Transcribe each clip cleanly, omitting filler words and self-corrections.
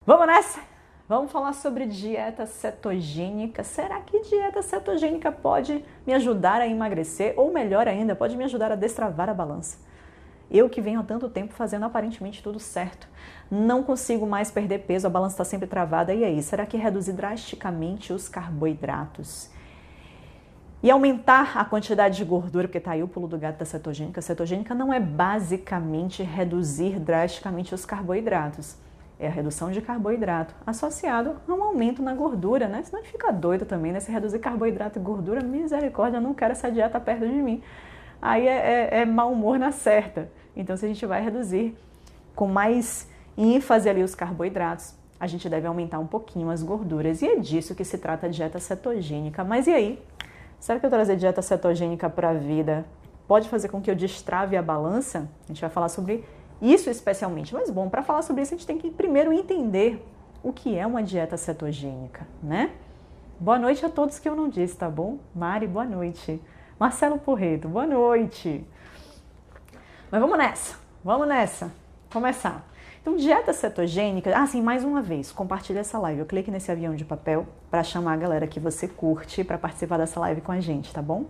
Vamos nessa? Vamos falar sobre dieta cetogênica. Será que dieta cetogênica pode me ajudar a emagrecer? Ou melhor ainda, pode me ajudar a destravar a balança? Eu que venho há tanto tempo fazendo aparentemente tudo certo, não consigo mais perder peso, a balança está sempre travada. E aí, será que reduzir drasticamente os carboidratos e aumentar a quantidade de gordura, porque tá aí o pulo do gato da cetogênica? A cetogênica não é basicamente reduzir drasticamente os carboidratos. É a redução de carboidrato associado a um aumento na gordura, né? Senão a gente fica doido também, né? Se reduzir carboidrato e gordura, misericórdia, eu não quero essa dieta perto de mim. Aí é mau humor na certa. Então, se a gente vai reduzir com mais ênfase ali os carboidratos, a gente deve aumentar um pouquinho as gorduras. E é disso que se trata a dieta cetogênica. Mas e aí? Será que eu trazer dieta cetogênica para a vida pode fazer com que eu destrave a balança? A gente vai falar sobre isso especialmente. Mas bom, para falar sobre isso a gente tem que primeiro entender o que é uma dieta cetogênica, né? Boa noite a todos que eu não disse, tá bom? Mari, boa noite. Marcelo Porreto, boa noite. Mas vamos nessa. Começar. Então, dieta cetogênica, sim, mais uma vez, compartilha essa live. Eu clique nesse avião de papel para chamar a galera que você curte para participar dessa live com a gente, tá bom?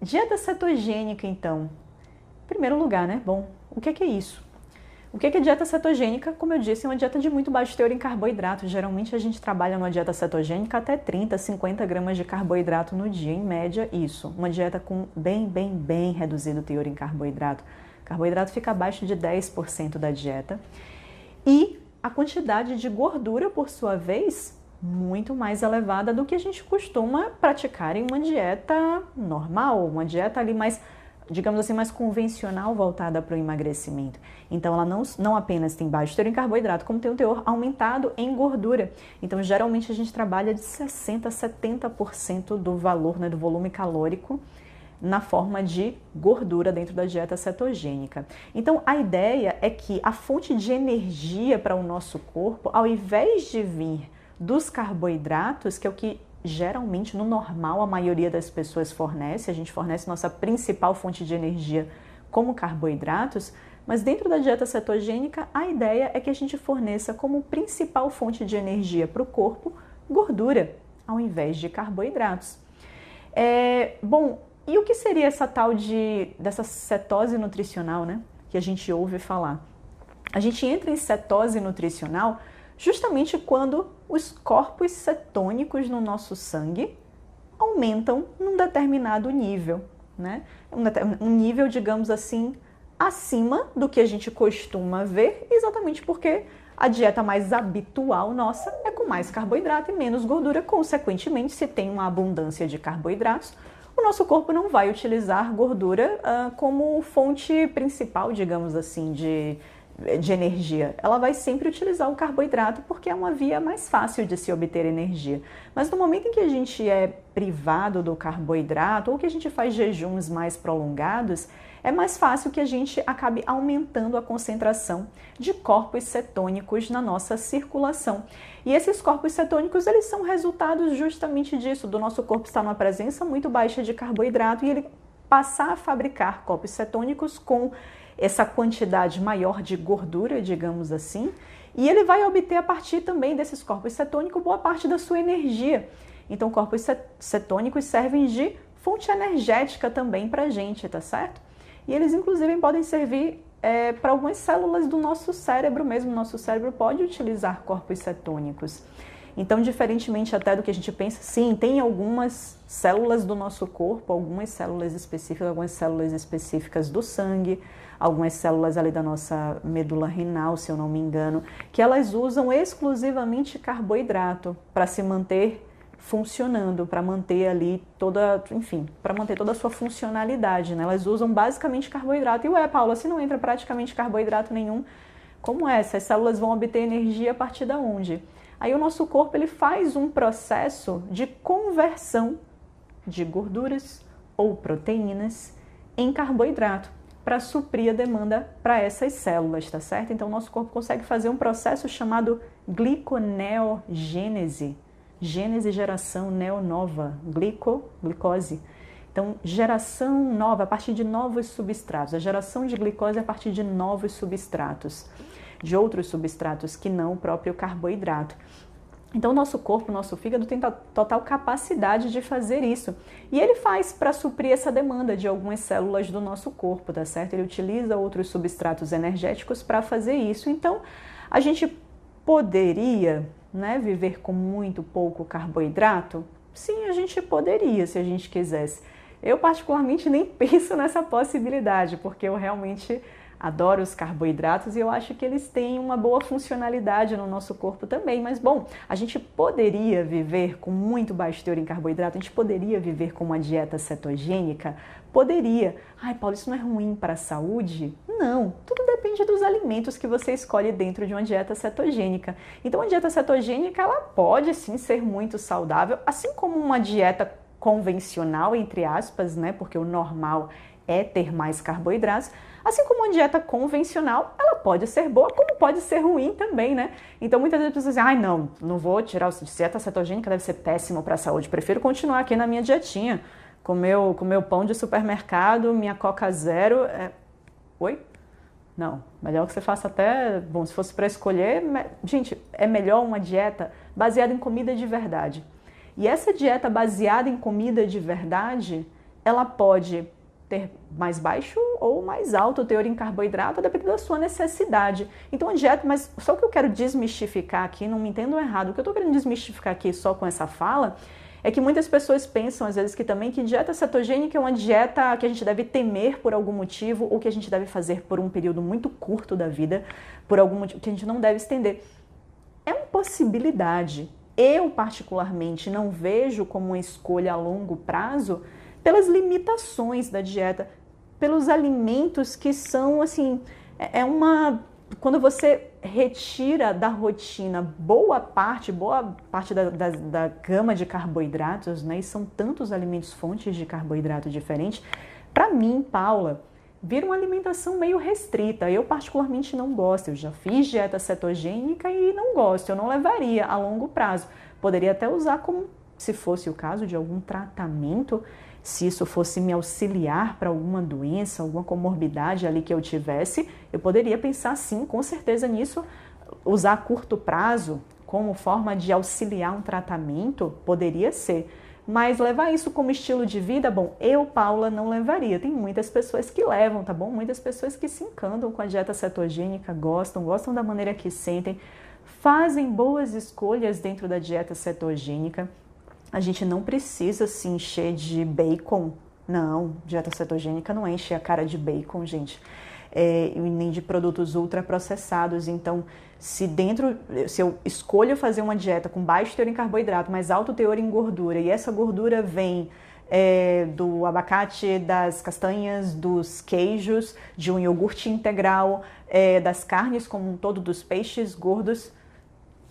Dieta cetogênica, então. Em primeiro lugar, né? Bom, o que é isso? O que é dieta cetogênica? Como eu disse, é uma dieta de muito baixo teor em carboidrato. Geralmente a gente trabalha numa dieta cetogênica até 30, 50 gramas de carboidrato no dia, em média isso. Uma dieta com bem reduzido teor em carboidrato. Carboidrato fica abaixo de 10% da dieta. E a quantidade de gordura, por sua vez, muito mais elevada do que a gente costuma praticar em uma dieta normal, uma dieta ali mais, digamos assim, mais convencional voltada para o emagrecimento. Então, ela não apenas tem baixo teor em carboidrato, como tem um teor aumentado em gordura. Então, geralmente a gente trabalha de 60% a 70% do valor, né, do volume calórico na forma de gordura dentro da dieta cetogênica. Então, a ideia é que a fonte de energia para o nosso corpo, ao invés de vir dos carboidratos, que é o que geralmente, no normal, a maioria das pessoas fornece, a gente fornece nossa principal fonte de energia como carboidratos, mas dentro da dieta cetogênica, a ideia é que a gente forneça como principal fonte de energia para o corpo gordura, ao invés de carboidratos. Bom, e o que seria essa tal dessa cetose nutricional, né, que a gente ouve falar? A gente entra em cetose nutricional justamente quando os corpos cetônicos no nosso sangue aumentam num determinado nível, né? Um nível, digamos assim, acima do que a gente costuma ver, exatamente porque a dieta mais habitual nossa é com mais carboidrato e menos gordura. Consequentemente, se tem uma abundância de carboidratos, o nosso corpo não vai utilizar gordura como fonte principal, digamos assim, de energia. Ela vai sempre utilizar o carboidrato porque é uma via mais fácil de se obter energia. Mas no momento em que a gente é privado do carboidrato ou que a gente faz jejuns mais prolongados, é mais fácil que a gente acabe aumentando a concentração de corpos cetônicos na nossa circulação. E esses corpos cetônicos, eles são resultados justamente disso, do nosso corpo estar numa presença muito baixa de carboidrato e ele passar a fabricar corpos cetônicos com essa quantidade maior de gordura, digamos assim, e ele vai obter a partir também desses corpos cetônicos boa parte da sua energia. Então, corpos cetônicos servem de fonte energética também para a gente, tá certo? E eles, inclusive, podem servir para algumas células do nosso cérebro mesmo. Nosso cérebro pode utilizar corpos cetônicos. Então, diferentemente até do que a gente pensa, sim, tem algumas células do nosso corpo, algumas células específicas do sangue, algumas células ali da nossa medula renal, se eu não me engano, que elas usam exclusivamente carboidrato para se manter funcionando, para manter ali para manter toda a sua funcionalidade, né? Elas usam basicamente carboidrato. E Paula, se não entra praticamente carboidrato nenhum, como é? Essas células vão obter energia a partir de onde? Aí o nosso corpo ele faz um processo de conversão de gorduras ou proteínas em carboidrato para suprir a demanda para essas células, tá certo? Então o nosso corpo consegue fazer um processo chamado gliconeogênese. Gênese, geração, neonova, glicose. Então, geração nova, a partir de novos substratos. A geração de glicose é a partir de novos substratos. de outros substratos que não o próprio carboidrato. Então, nosso corpo, nosso fígado tem total capacidade de fazer isso. E ele faz para suprir essa demanda de algumas células do nosso corpo, tá certo? Ele utiliza outros substratos energéticos para fazer isso. Então, a gente poderia, né, viver com muito pouco carboidrato? Sim, a gente poderia, se a gente quisesse. Eu, particularmente, nem penso nessa possibilidade, porque eu realmente adoro os carboidratos e eu acho que eles têm uma boa funcionalidade no nosso corpo também. Mas, bom, a gente poderia viver com muito baixo teor em carboidrato? A gente poderia viver com uma dieta cetogênica? Poderia. Ai, Paulo, isso não é ruim para a saúde? Não, tudo depende dos alimentos que você escolhe dentro de uma dieta cetogênica. Então, a dieta cetogênica, ela pode sim ser muito saudável, assim como uma dieta convencional, entre aspas, né? Porque o normal é ter mais carboidratos. Assim como uma dieta convencional, ela pode ser boa, como pode ser ruim também, né? Então, muitas vezes as pessoas dizem, ai, não vou tirar a dieta cetogênica, deve ser péssimo para a saúde, prefiro continuar aqui na minha dietinha, com meu pão de supermercado, minha Coca Zero. Oi? Não, melhor que você faça até, bom, se fosse para escolher, gente, é melhor uma dieta baseada em comida de verdade. E essa dieta baseada em comida de verdade, ela pode ter mais baixo ou mais alto teor em carboidrato, dependendo da sua necessidade. Então, a dieta, mas só o que eu quero desmistificar aqui, não me entendam errado, o que eu estou querendo desmistificar aqui só com essa fala é que muitas pessoas pensam, às vezes, que também que dieta cetogênica é uma dieta que a gente deve temer por algum motivo ou que a gente deve fazer por um período muito curto da vida, por algum motivo que a gente não deve estender. É uma possibilidade. Eu, particularmente, não vejo como uma escolha a longo prazo pelas limitações da dieta, pelos alimentos que são, assim, quando você retira da rotina boa parte da gama de carboidratos, né, e são tantos alimentos fontes de carboidrato diferentes, para mim, Paula, vira uma alimentação meio restrita. Eu particularmente não gosto, eu já fiz dieta cetogênica e não gosto, eu não levaria a longo prazo. Poderia até usar como, se fosse o caso de algum tratamento, se isso fosse me auxiliar para alguma doença, alguma comorbidade ali que eu tivesse, eu poderia pensar sim, com certeza nisso, usar a curto prazo como forma de auxiliar um tratamento, poderia ser. Mas levar isso como estilo de vida, bom, eu, Paula, não levaria. Tem muitas pessoas que levam, tá bom? Muitas pessoas que se encantam com a dieta cetogênica, gostam da maneira que sentem, fazem boas escolhas dentro da dieta cetogênica. A gente não precisa se encher de bacon. Não, dieta cetogênica não enche a cara de bacon, gente. Nem de produtos ultraprocessados. Então, se eu escolho fazer uma dieta com baixo teor em carboidrato, mas alto teor em gordura, e essa gordura vem do abacate, das castanhas, dos queijos, de um iogurte integral, das carnes como um todo, dos peixes gordos,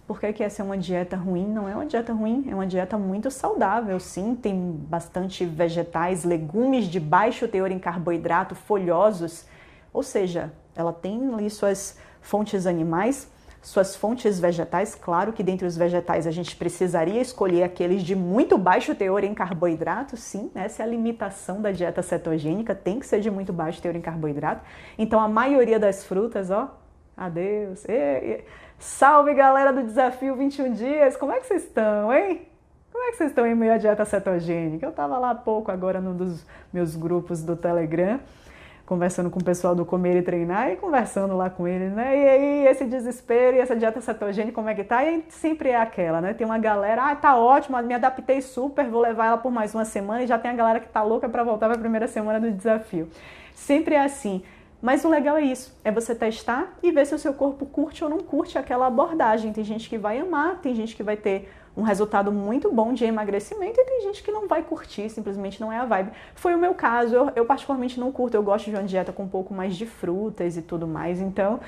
por que essa é uma dieta ruim? Não é uma dieta ruim, é uma dieta muito saudável, sim, tem bastante vegetais, legumes de baixo teor em carboidrato, folhosos, ou seja, ela tem ali suas fontes animais, suas fontes vegetais. Claro que dentre os vegetais a gente precisaria escolher aqueles de muito baixo teor em carboidrato, sim, essa é a limitação da dieta cetogênica, tem que ser de muito baixo teor em carboidrato. Então a maioria das frutas, adeus. Salve, galera do Desafio 21 Dias, como é que vocês estão, hein? Como é que vocês estão em meio à dieta cetogênica? Eu estava lá há pouco agora num dos meus grupos do Telegram, conversando com o pessoal do Comer e Treinar e conversando lá com eles, né? E aí, esse desespero e essa dieta cetogênica, como é que tá? E sempre é aquela, né? Tem uma galera, tá ótimo, me adaptei super, vou levar ela por mais uma semana, e já tem a galera que tá louca para voltar para a primeira semana do desafio. Sempre é assim. Mas o legal é isso, é você testar e ver se o seu corpo curte ou não curte aquela abordagem. Tem gente que vai amar, tem gente que vai ter um resultado muito bom de emagrecimento e tem gente que não vai curtir, simplesmente não é a vibe. Foi o meu caso, eu particularmente não curto, eu gosto de uma dieta com um pouco mais de frutas e tudo mais, então...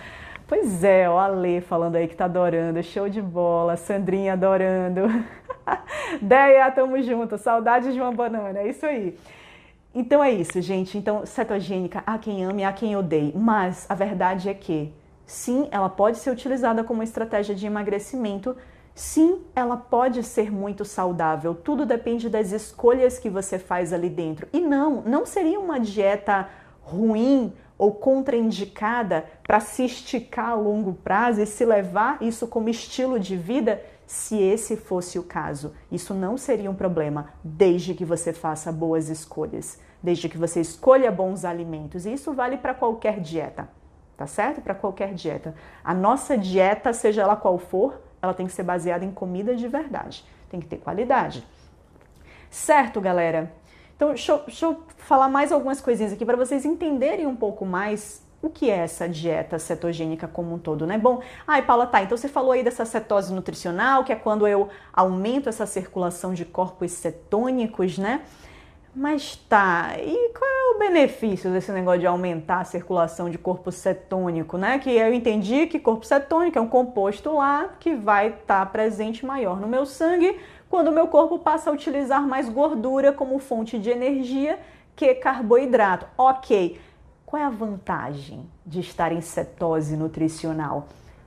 Pois é, a Lê falando aí que tá adorando, show de bola, Sandrinha adorando. Deia, tamo junto, saudades de uma banana, é isso aí. Então é isso, gente. Então, cetogênica, há quem ame, há quem odeie. Mas a verdade é que, sim, ela pode ser utilizada como estratégia de emagrecimento. Sim, ela pode ser muito saudável. Tudo depende das escolhas que você faz ali dentro. E não seria uma dieta ruim ou contraindicada para se esticar a longo prazo e se levar isso como estilo de vida, se esse fosse o caso. Isso não seria um problema, desde que você faça boas escolhas, desde que você escolha bons alimentos. E isso vale para qualquer dieta, tá certo? Para qualquer dieta. A nossa dieta, seja ela qual for, ela tem que ser baseada em comida de verdade, tem que ter qualidade. Certo, galera? Então, deixa eu falar mais algumas coisinhas aqui para vocês entenderem um pouco mais o que é essa dieta cetogênica como um todo, né? Bom, ai, Paula, tá, então você falou aí dessa cetose nutricional, que é quando eu aumento essa circulação de corpos cetônicos, né? Mas tá, e qual é o benefício desse negócio de aumentar a circulação de corpo cetônico, né? Que eu entendi que corpo cetônico é um composto lá que vai estar presente maior no meu sangue quando o meu corpo passa a utilizar mais gordura como fonte de energia que carboidrato. Ok, qual é a vantagem de estar em cetose nutricional?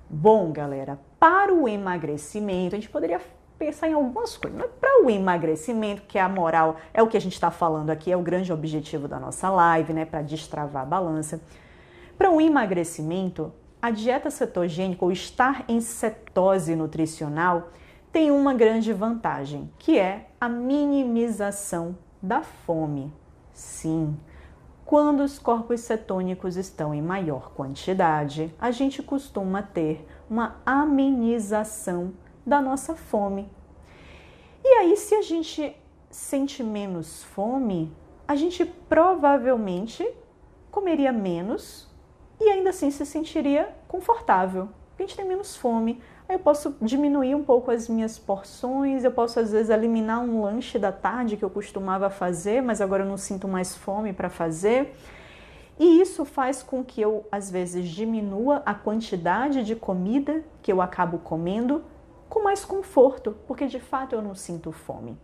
Bom, galera, para o emagrecimento, a gente poderia pensar em algumas coisas. Mas para o emagrecimento, que é a moral, é o que a gente está falando aqui, é o grande objetivo da nossa live, né? Para destravar a balança. Para o emagrecimento, a dieta cetogênica ou estar em cetose nutricional tem uma grande vantagem, que é a minimização da fome. Sim, quando os corpos cetônicos estão em maior quantidade, a gente costuma ter uma amenização da nossa fome. E aí, se a gente sente menos fome, a gente provavelmente comeria menos e ainda assim se sentiria confortável. A gente tem menos fome. Aí eu posso diminuir um pouco as minhas porções, eu posso às vezes eliminar um lanche da tarde que eu costumava fazer, mas agora eu não sinto mais fome para fazer. E isso faz com que eu às vezes diminua a quantidade de comida que eu acabo comendo com mais conforto, porque de fato eu não sinto fome.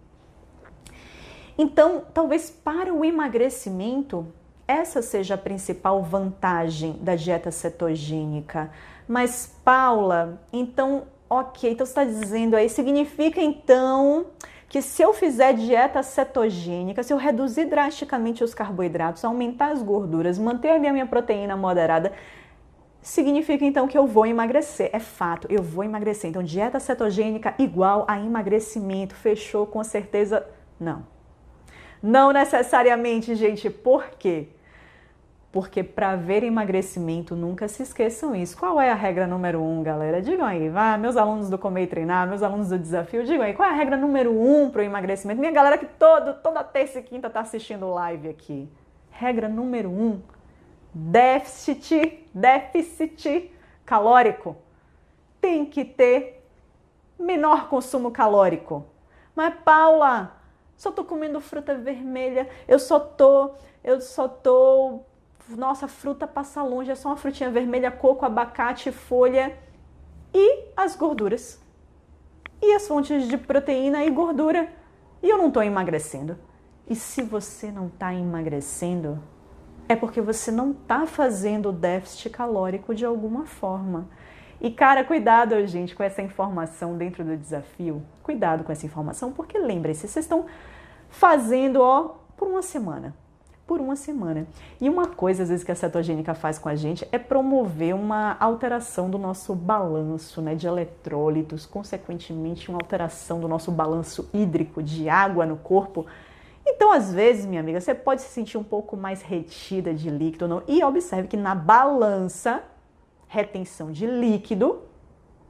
Então, talvez para o emagrecimento, essa seja a principal vantagem da dieta cetogênica. Mas, Paula, então, ok, então você está dizendo aí, significa então que se eu fizer dieta cetogênica, se eu reduzir drasticamente os carboidratos, aumentar as gorduras, manter a minha proteína moderada, significa então que eu vou emagrecer. É fato, eu vou emagrecer. Então, dieta cetogênica igual a emagrecimento. Fechou com certeza? Não. Não necessariamente, gente. Por quê? Porque para ver emagrecimento, nunca se esqueçam isso. Qual é a regra número 1, galera? Digam aí, vá, meus alunos do Comer e Treinar, meus alunos do Desafio, digam aí, qual é a regra número 1 para o emagrecimento? Minha galera que toda terça e quinta está assistindo live aqui. Regra número 1, déficit calórico. Tem que ter menor consumo calórico. Mas, Paula, só tô comendo fruta vermelha, eu só tô... Nossa, fruta passa longe, é só uma frutinha vermelha, coco, abacate, folha e as gorduras. E as fontes de proteína e gordura. E eu não estou emagrecendo. E se você não está emagrecendo, é porque você não está fazendo o déficit calórico de alguma forma. E cara, cuidado, gente, com essa informação dentro do desafio. Cuidado com essa informação, porque lembre-se, vocês estão fazendo, por uma semana. Por uma semana. E uma coisa, às vezes, que a cetogênica faz com a gente é promover uma alteração do nosso balanço, né, de eletrólitos, consequentemente uma alteração do nosso balanço hídrico de água no corpo. Então, às vezes, minha amiga, você pode se sentir um pouco mais retida de líquido ou não. E observe que na balança, retenção de líquido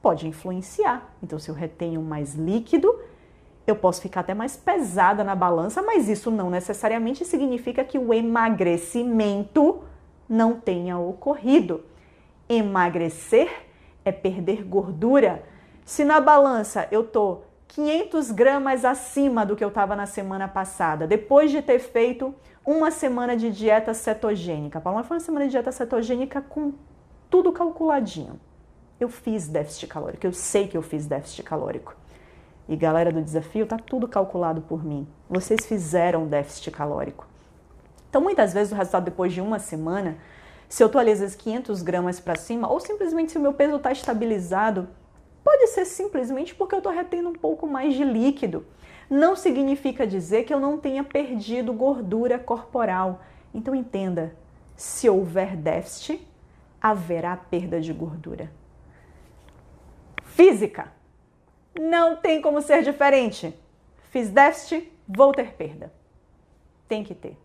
pode influenciar. Então, se eu retenho mais líquido, eu posso ficar até mais pesada na balança, mas isso não necessariamente significa que o emagrecimento não tenha ocorrido. Emagrecer é perder gordura. Se na balança eu tô 500 gramas acima do que eu estava na semana passada, depois de ter feito uma semana de dieta cetogênica, Paloma, foi uma semana de dieta cetogênica com tudo calculadinho. Eu fiz déficit calórico, eu sei que eu fiz déficit calórico. E galera do desafio, tá tudo calculado por mim. Vocês fizeram déficit calórico. Então, muitas vezes, o resultado depois de uma semana, se eu tô ali às vezes 500 gramas para cima, ou simplesmente se o meu peso está estabilizado, pode ser simplesmente porque eu tô retendo um pouco mais de líquido. Não significa dizer que eu não tenha perdido gordura corporal. Então, entenda, Se houver déficit, haverá perda de gordura. Física. Não tem como ser diferente. Fiz déficit, vou ter perda. Tem que ter.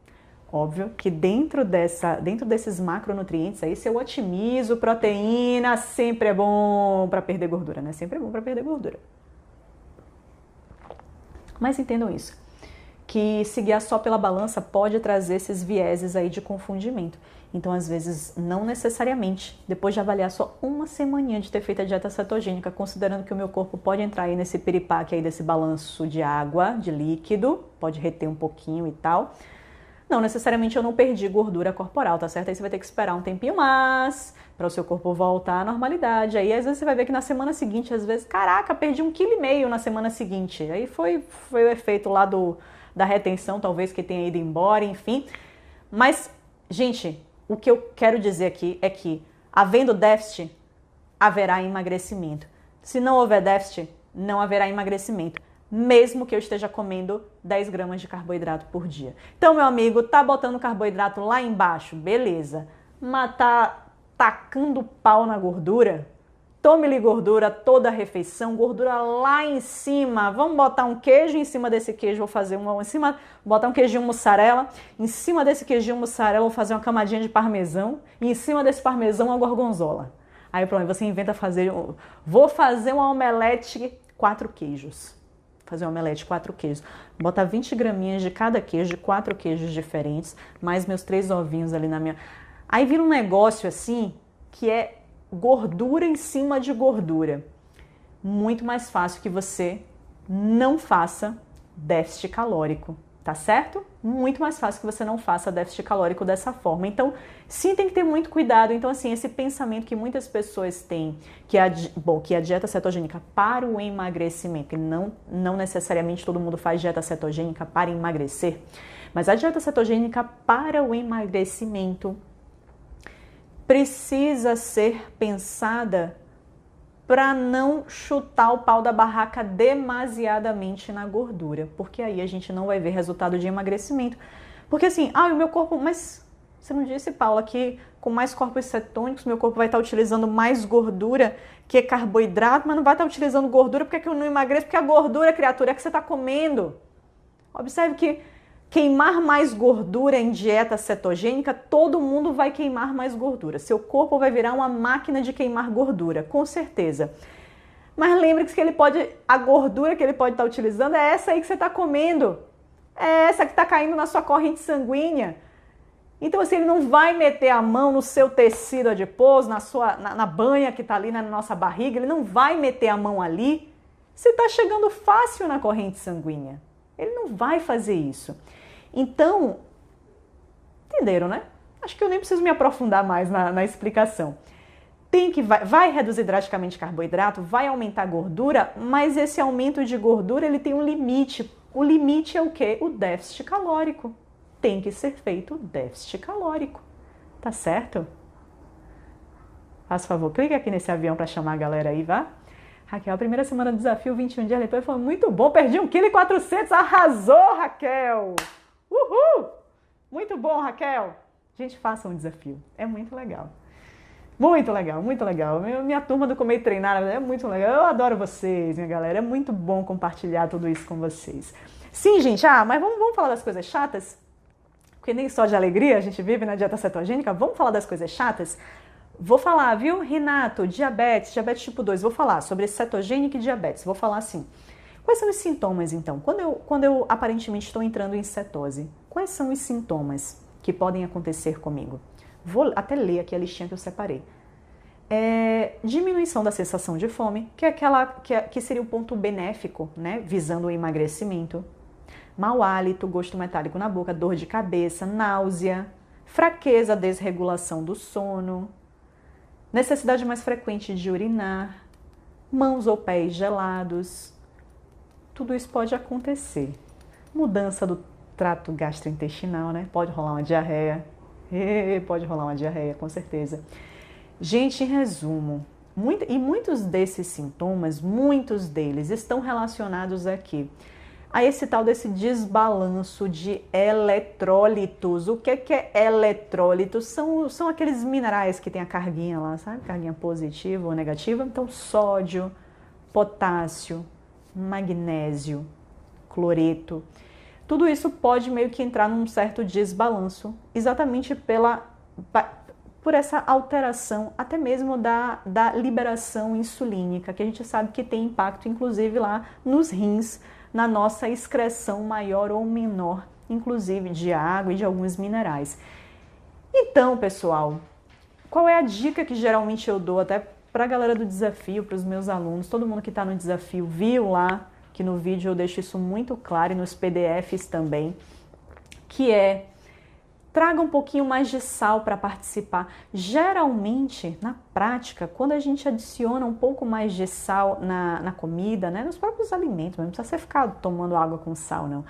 Óbvio que dentro desses macronutrientes aí, se eu otimizo proteína, sempre é bom para perder gordura, né? Sempre é bom para perder gordura. Mas entendam isso, que se guiar só pela balança pode trazer esses vieses aí de confundimento. Então, às vezes, não necessariamente, depois de avaliar só uma semaninha de ter feito a dieta cetogênica, considerando que o meu corpo pode entrar aí nesse piripaque aí desse balanço de água, de líquido, pode reter um pouquinho e tal, não necessariamente eu não perdi gordura corporal, tá certo? Aí você vai ter que esperar um tempinho mais para o seu corpo voltar à normalidade. Aí às vezes você vai ver que na semana seguinte, às vezes, caraca, perdi 1,5 kg na semana seguinte. Aí foi o efeito lá da retenção, talvez, que tenha ido embora, enfim. Mas, gente, o que eu quero dizer aqui é que, havendo déficit, haverá emagrecimento. Se não houver déficit, não haverá emagrecimento, mesmo que eu esteja comendo 10 gramas de carboidrato por dia. Então, meu amigo, tá botando carboidrato lá embaixo, beleza. Mas tá tacando pau na gordura? Tome-lhe gordura toda a refeição, gordura lá em cima. Vamos botar um queijo em cima desse queijo, vou fazer botar um queijinho mussarela. Em cima desse queijinho mussarela, vou fazer uma camadinha de parmesão. E em cima desse parmesão, uma gorgonzola. Aí pronto, você inventa vou fazer uma omelete 4 queijos. Fazer uma omelete 4 queijos. Botar 20 graminhas de cada queijo, de 4 queijos diferentes, mais meus 3 ovinhos ali na minha... Aí vira um negócio assim, que é gordura em cima de gordura. Muito mais fácil que você não faça déficit calórico, tá certo? Muito mais fácil que você não faça déficit calórico dessa forma. Então, sim, tem que ter muito cuidado. Então, assim, esse pensamento que muitas pessoas têm, que a dieta cetogênica para o emagrecimento, que não necessariamente todo mundo faz dieta cetogênica para emagrecer, mas a dieta cetogênica para o emagrecimento precisa ser pensada para não chutar o pau da barraca demasiadamente na gordura, porque aí a gente não vai ver resultado de emagrecimento. Porque assim, o meu corpo, mas você não disse, Paula, que com mais corpos cetônicos meu corpo vai estar utilizando mais gordura que carboidrato, mas não vai estar utilizando gordura, porque é que eu não emagreço? Porque a gordura, criatura, é que você está comendo. Observe que queimar mais gordura em dieta cetogênica, todo mundo vai queimar mais gordura. Seu corpo vai virar uma máquina de queimar gordura, com certeza. Mas lembre-se que a gordura que ele pode estar utilizando é essa aí que você está comendo. É essa que está caindo na sua corrente sanguínea. Então, assim, ele não vai meter a mão no seu tecido adiposo, na banha que está ali na nossa barriga, ele não vai meter a mão ali. Você está chegando fácil na corrente sanguínea. Ele não vai fazer isso. Então, entenderam, né? Acho que eu nem preciso me aprofundar mais na explicação. Vai reduzir drasticamente carboidrato, vai aumentar a gordura, mas esse aumento de gordura ele tem um limite. O limite é o quê? O déficit calórico. Tem que ser feito o déficit calórico. Tá certo? Faz favor, clica aqui nesse avião para chamar a galera aí, vá. Raquel, a primeira semana do desafio, 21 dias depois, foi muito bom, perdi 1,4 kg, arrasou, Raquel! Uhul! Muito bom, Raquel! Gente, faça um desafio, é muito legal. Muito legal, muito legal. Minha turma do Comer e Treinar é muito legal. Eu adoro vocês, minha galera, é muito bom compartilhar tudo isso com vocês. Sim, gente, mas vamos falar das coisas chatas? Porque nem só de alegria a gente vive na dieta cetogênica, vamos falar das coisas chatas? Vou falar, viu, Renato, diabetes tipo 2, vou falar sobre cetogênica e diabetes, vou falar assim. Quais são os sintomas, então? Quando eu aparentemente estou entrando em cetose, quais são os sintomas que podem acontecer comigo? Vou até ler aqui a listinha que eu separei. Diminuição da sensação de fome, que é que seria o ponto benéfico, né, visando o emagrecimento. Mau hálito, gosto metálico na boca, dor de cabeça, náusea, fraqueza, desregulação do sono, necessidade mais frequente de urinar, mãos ou pés gelados. Tudo isso pode acontecer. Mudança do trato gastrointestinal, né? Pode rolar uma diarreia. Pode rolar uma diarreia, com certeza. Gente, em resumo, muitos desses sintomas, muitos deles estão relacionados aqui a esse tal desse desbalanço de eletrólitos. O que é eletrólitos? São aqueles minerais que tem a carguinha lá, sabe? Carguinha positiva ou negativa. Então, sódio, potássio, magnésio, cloreto. Tudo isso pode meio que entrar num certo desbalanço, exatamente por essa alteração, até mesmo da liberação insulínica, que a gente sabe que tem impacto, inclusive, lá nos rins, na nossa excreção maior ou menor, inclusive de água e de alguns minerais. Então, pessoal, qual é a dica que geralmente eu dou até para a galera do desafio, para os meus alunos, todo mundo que está no desafio viu lá, que no vídeo eu deixo isso muito claro e nos PDFs também, que é: traga um pouquinho mais de sal para participar. Geralmente, na prática, quando a gente adiciona um pouco mais de sal na comida, né, nos próprios alimentos, não precisa você ficar tomando água com sal, não.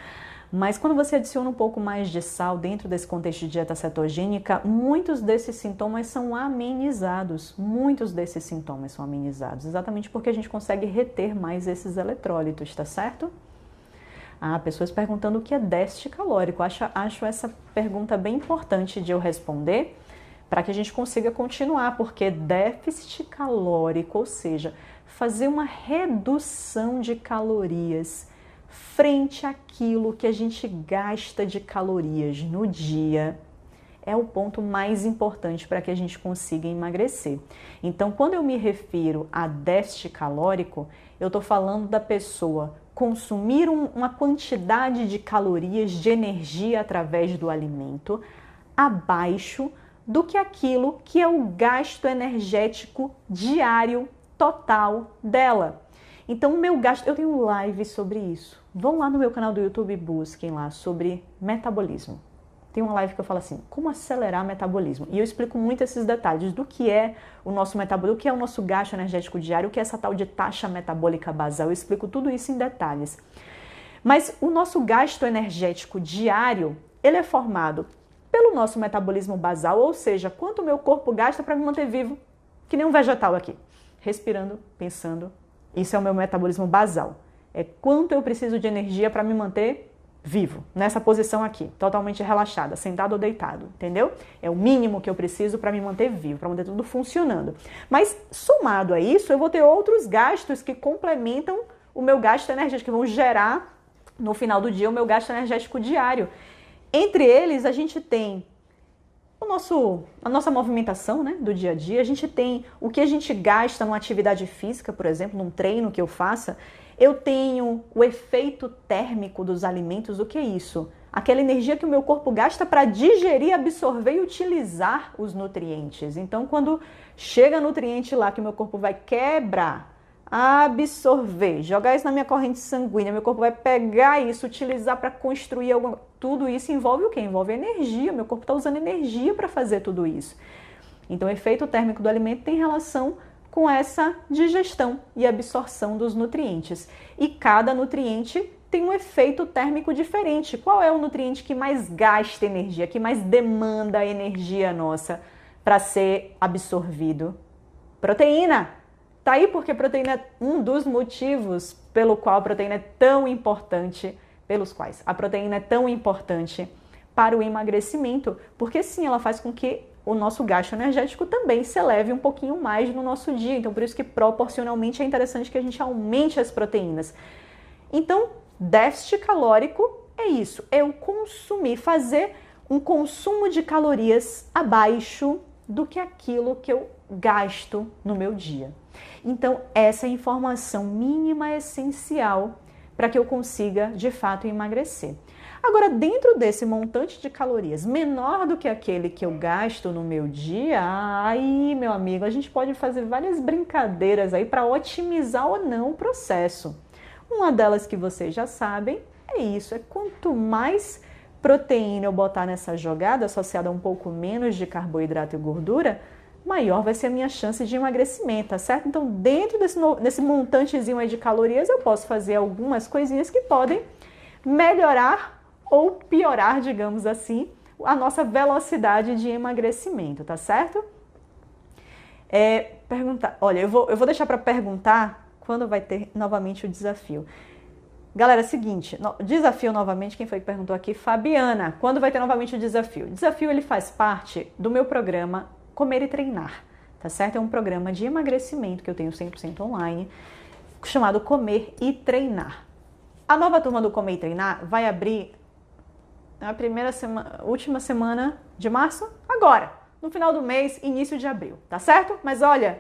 Mas quando você adiciona um pouco mais de sal dentro desse contexto de dieta cetogênica, muitos desses sintomas são amenizados. Muitos desses sintomas são amenizados, exatamente porque a gente consegue reter mais esses eletrólitos, tá certo? Pessoas perguntando o que é déficit calórico. Acho essa pergunta bem importante de eu responder para que a gente consiga continuar, porque déficit calórico, ou seja, fazer uma redução de calorias frente àquilo que a gente gasta de calorias no dia, é o ponto mais importante para que a gente consiga emagrecer. Então, quando eu me refiro a déficit calórico, eu estou falando da pessoa consumir uma quantidade de calorias, de energia através do alimento, abaixo do que aquilo que é o gasto energético diário total dela. Então, o meu gasto, eu tenho live sobre isso. Vão lá no meu canal do YouTube e busquem lá sobre metabolismo. Tem uma live que eu falo assim, como acelerar o metabolismo. E eu explico muito esses detalhes do que é o nosso metabolismo, o que é o nosso gasto energético diário, o que é essa tal de taxa metabólica basal. Eu explico tudo isso em detalhes. Mas o nosso gasto energético diário, ele é formado pelo nosso metabolismo basal, ou seja, quanto o meu corpo gasta para me manter vivo, que nem um vegetal aqui, respirando, pensando. Isso é o meu metabolismo basal. É quanto eu preciso de energia para me manter vivo, nessa posição aqui, totalmente relaxada, sentado ou deitado, entendeu? É o mínimo que eu preciso para me manter vivo, para manter tudo funcionando. Mas, somado a isso, eu vou ter outros gastos que complementam o meu gasto energético, que vão gerar, no final do dia, o meu gasto energético diário. Entre eles, a gente tem a nossa movimentação, né, do dia a dia, a gente tem o que a gente gasta numa atividade física, por exemplo, num treino que eu faça. Eu tenho o efeito térmico dos alimentos. O que é isso? Aquela energia que o meu corpo gasta para digerir, absorver e utilizar os nutrientes. Então, quando chega nutriente lá que o meu corpo vai quebrar, absorver, jogar isso na minha corrente sanguínea, meu corpo vai pegar isso, utilizar para construir alguma... Tudo isso envolve o quê? Envolve energia. Meu corpo está usando energia para fazer tudo isso. Então, o efeito térmico do alimento tem relação com essa digestão e absorção dos nutrientes. E cada nutriente tem um efeito térmico diferente. Qual é o nutriente que mais gasta energia, que mais demanda energia nossa para ser absorvido? Proteína! Tá aí porque proteína é um dos motivos pelo qual a proteína é tão importante, pelos quais a proteína é tão importante para o emagrecimento, porque sim, ela faz com que o nosso gasto energético também se eleve um pouquinho mais no nosso dia. Então, por isso que proporcionalmente é interessante que a gente aumente as proteínas. Então, déficit calórico é isso, é eu consumir, fazer um consumo de calorias abaixo do que aquilo que eu gasto no meu dia. Então, essa é a informação mínima essencial para que eu consiga, de fato, emagrecer. Agora, dentro desse montante de calorias menor do que aquele que eu gasto no meu dia, aí, meu amigo, a gente pode fazer várias brincadeiras aí para otimizar ou não o processo. Uma delas que vocês já sabem é isso, é quanto mais proteína eu botar nessa jogada, associada a um pouco menos de carboidrato e gordura, maior vai ser a minha chance de emagrecimento, tá certo? Então, dentro desse montantezinho aí de calorias, eu posso fazer algumas coisinhas que podem melhorar ou piorar, digamos assim, a nossa velocidade de emagrecimento, tá certo? Olha, eu vou deixar para perguntar quando vai ter novamente o desafio. Galera, é o seguinte, desafio novamente, quem foi que perguntou aqui? Fabiana, quando vai ter novamente o desafio? O desafio, ele faz parte do meu programa Comer e Treinar, tá certo? É um programa de emagrecimento que eu tenho 100% online, chamado Comer e Treinar. A nova turma do Comer e Treinar vai abrir na última semana de março, agora, no final do mês, início de abril, tá certo? Mas olha,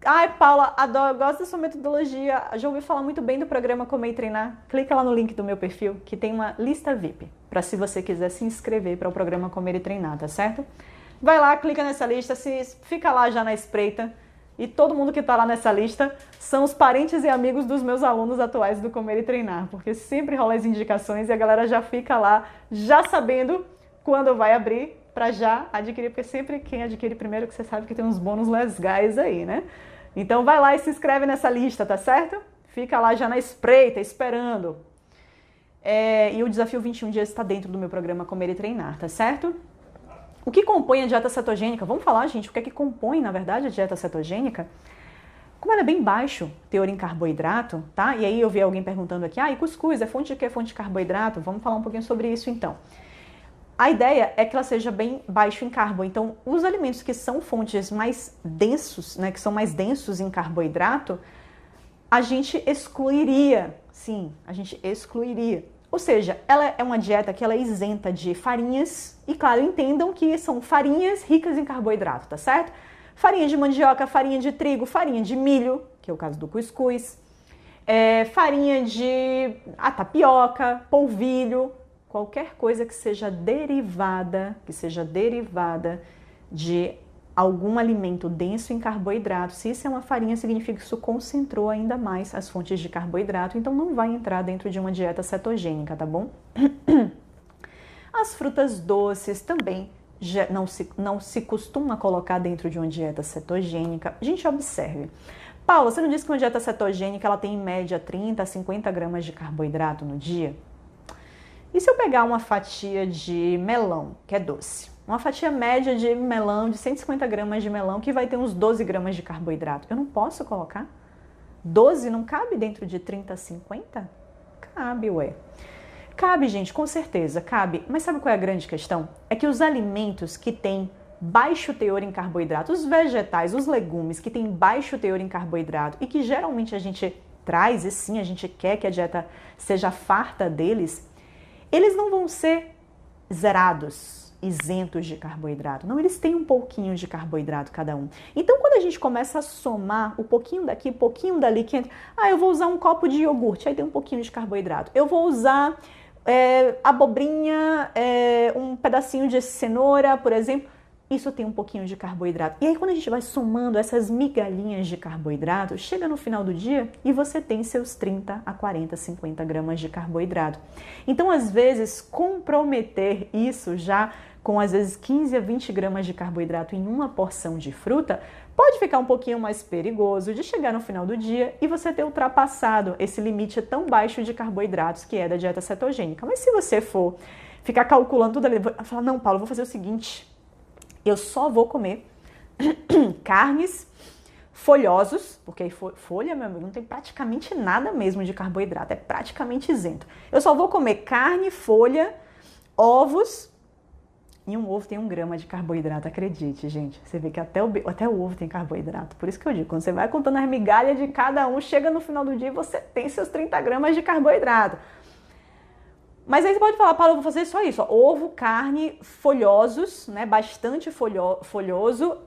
ai, Paula, adoro, gosto da sua metodologia, já ouvi falar muito bem do programa Comer e Treinar. Clica lá no link do meu perfil, que tem uma lista VIP, para se você quiser se inscrever para o programa Comer e Treinar, tá certo? Vai lá, clica nessa lista, fica lá já na espreita. E todo mundo que está lá nessa lista são os parentes e amigos dos meus alunos atuais do Comer e Treinar, porque sempre rola as indicações e a galera já fica lá, já sabendo quando vai abrir, para já adquirir, porque sempre quem adquire primeiro, que você sabe que tem uns bônus legais aí, né? Então vai lá e se inscreve nessa lista, tá certo? Fica lá já na espreita, esperando. E o desafio 21 dias está dentro do meu programa Comer e Treinar, tá certo? O que compõe a dieta cetogênica? Vamos falar, gente, o que é que compõe, na verdade, a dieta cetogênica? Como ela é bem baixo, teor em carboidrato, tá? E aí eu vi alguém perguntando aqui, e cuscuz é fonte de quê? Fonte de carboidrato? Vamos falar um pouquinho sobre isso, então. A ideia é que ela seja bem baixo em carbo. Então, os alimentos que são fontes mais densos, né, que são mais densos em carboidrato, a gente excluiria. Sim, a gente excluiria. Ou seja, ela é uma dieta que ela é isenta de farinhas. E, claro, entendam que são farinhas ricas em carboidrato, tá certo? Farinha de mandioca, farinha de trigo, farinha de milho, que é o caso do cuscuz. Farinha de tapioca, polvilho. Qualquer coisa que seja derivada de algum alimento denso em carboidrato. Se isso é uma farinha, significa que isso concentrou ainda mais as fontes de carboidrato, então não vai entrar dentro de uma dieta cetogênica, tá bom? As frutas doces também não se costuma colocar dentro de uma dieta cetogênica. A gente observe. Paula, você não disse que uma dieta cetogênica ela tem em média 30 a 50 gramas de carboidrato no dia? E se eu pegar uma fatia de melão, que é doce? Uma fatia média de melão, de 150 gramas de melão, que vai ter uns 12 gramas de carboidrato. Eu não posso colocar? 12 não cabe dentro de 30 a 50? Cabe, ué. Cabe, gente, com certeza, cabe. Mas sabe qual é a grande questão? É que os alimentos que têm baixo teor em carboidrato, os vegetais, os legumes que têm baixo teor em carboidrato e que geralmente a gente traz, e sim, a gente quer que a dieta seja farta deles, eles não vão ser zerados, isentos de carboidrato. Não, eles têm um pouquinho de carboidrato cada um. Então, quando a gente começa a somar um pouquinho daqui, um pouquinho dali, eu vou usar um copo de iogurte, aí tem um pouquinho de carboidrato. Eu vou usar abobrinha, um pedacinho de cenoura, por exemplo. Isso tem um pouquinho de carboidrato. E aí, quando a gente vai somando essas migalhinhas de carboidrato, chega no final do dia e você tem seus 30 a 40, 50 gramas de carboidrato. Então, às vezes, comprometer isso já com, às vezes, 15 a 20 gramas de carboidrato em uma porção de fruta, pode ficar um pouquinho mais perigoso de chegar no final do dia e você ter ultrapassado esse limite tão baixo de carboidratos que é da dieta cetogênica. Mas se você for ficar calculando tudo ali, falar, não, Paulo, eu vou fazer o seguinte... Eu só vou comer carnes, folhosos, porque folha, meu amigo, não tem praticamente nada mesmo de carboidrato, é praticamente isento. Eu só vou comer carne, folha, ovos, e um ovo tem 1 grama de carboidrato, acredite, gente. Você vê que até o ovo tem carboidrato. Por isso que eu digo, quando você vai contando as migalhas de cada um, chega no final do dia e você tem seus 30 gramas de carboidrato. Mas aí você pode falar, Paulo, eu vou fazer só isso, ovo, carne, folhosos, né, bastante folhoso,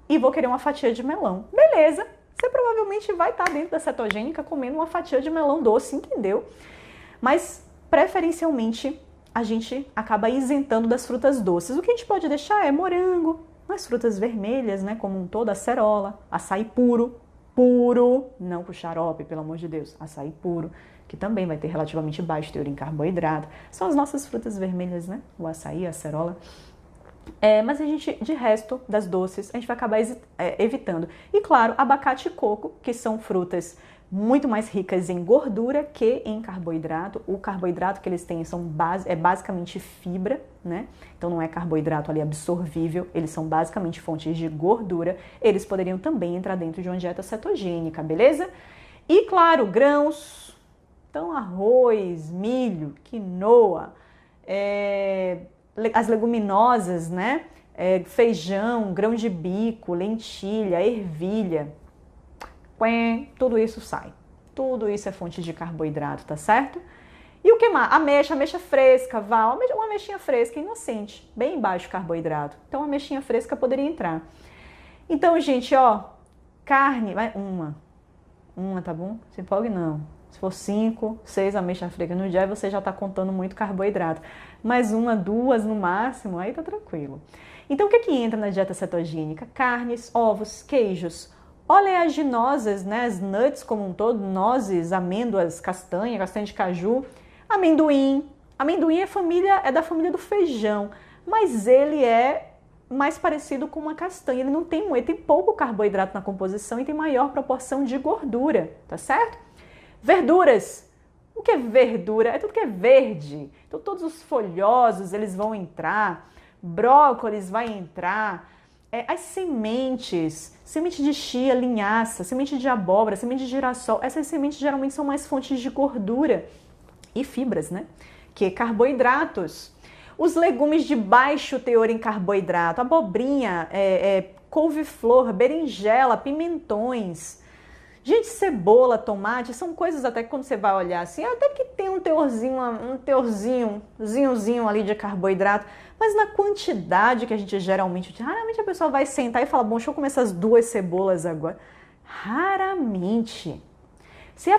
e vou querer uma fatia de melão. Beleza, você provavelmente vai estar dentro da cetogênica comendo uma fatia de melão doce, entendeu? Mas, preferencialmente, a gente acaba isentando das frutas doces. O que a gente pode deixar é morango, as frutas vermelhas, né, como um todo, acerola, açaí puro, não com xarope, pelo amor de Deus, açaí puro, que também vai ter relativamente baixo teor em carboidrato. São as nossas frutas vermelhas, né? O açaí, a acerola. Mas a gente, de resto, das doces, a gente vai acabar evitando. E claro, abacate e coco, que são frutas muito mais ricas em gordura que em carboidrato. O carboidrato que eles têm é basicamente fibra, né? Então não é carboidrato ali absorvível, eles são basicamente fontes de gordura. Eles poderiam também entrar dentro de uma dieta cetogênica, beleza? E claro, grãos, Então, arroz, milho, quinoa, as leguminosas, né? Feijão, grão de bico, lentilha, ervilha, tudo isso sai. Tudo isso é fonte de carboidrato, tá certo? E o que mais? Ameixa fresca, uma ameixinha fresca, inocente, bem baixo carboidrato. Então, uma ameixinha fresca poderia entrar. Então, gente, ó, carne, vai uma, tá bom? Se empolgue não. Se for 5, 6 ameixas frescas no dia, você já está contando muito carboidrato. Mas 1, 2 no máximo, aí tá tranquilo. Então, o que que entra na dieta cetogênica? Carnes, ovos, queijos, oleaginosas, né? As nuts como um todo, nozes, amêndoas, castanha de caju, amendoim. Amendoim é da família do feijão, mas ele é mais parecido com uma castanha. Ele tem pouco carboidrato na composição e tem maior proporção de gordura, tá certo? Verduras. O que é verdura? É tudo que é verde. Então todos os folhosos, eles vão entrar. Brócolis vai entrar. As sementes, semente de chia, linhaça, semente de abóbora, semente de girassol. Essas sementes geralmente são mais fontes de gordura e fibras, né? Que carboidratos. Os legumes de baixo teor em carboidrato, abobrinha, couve-flor, berinjela, pimentões. Gente, cebola, tomate, são coisas até que quando você vai olhar assim, até que tem um teorzinho ali de carboidrato, mas na quantidade que a gente raramente a pessoa vai sentar e falar, bom, deixa eu comer essas 2 cebolas agora. Raramente. Se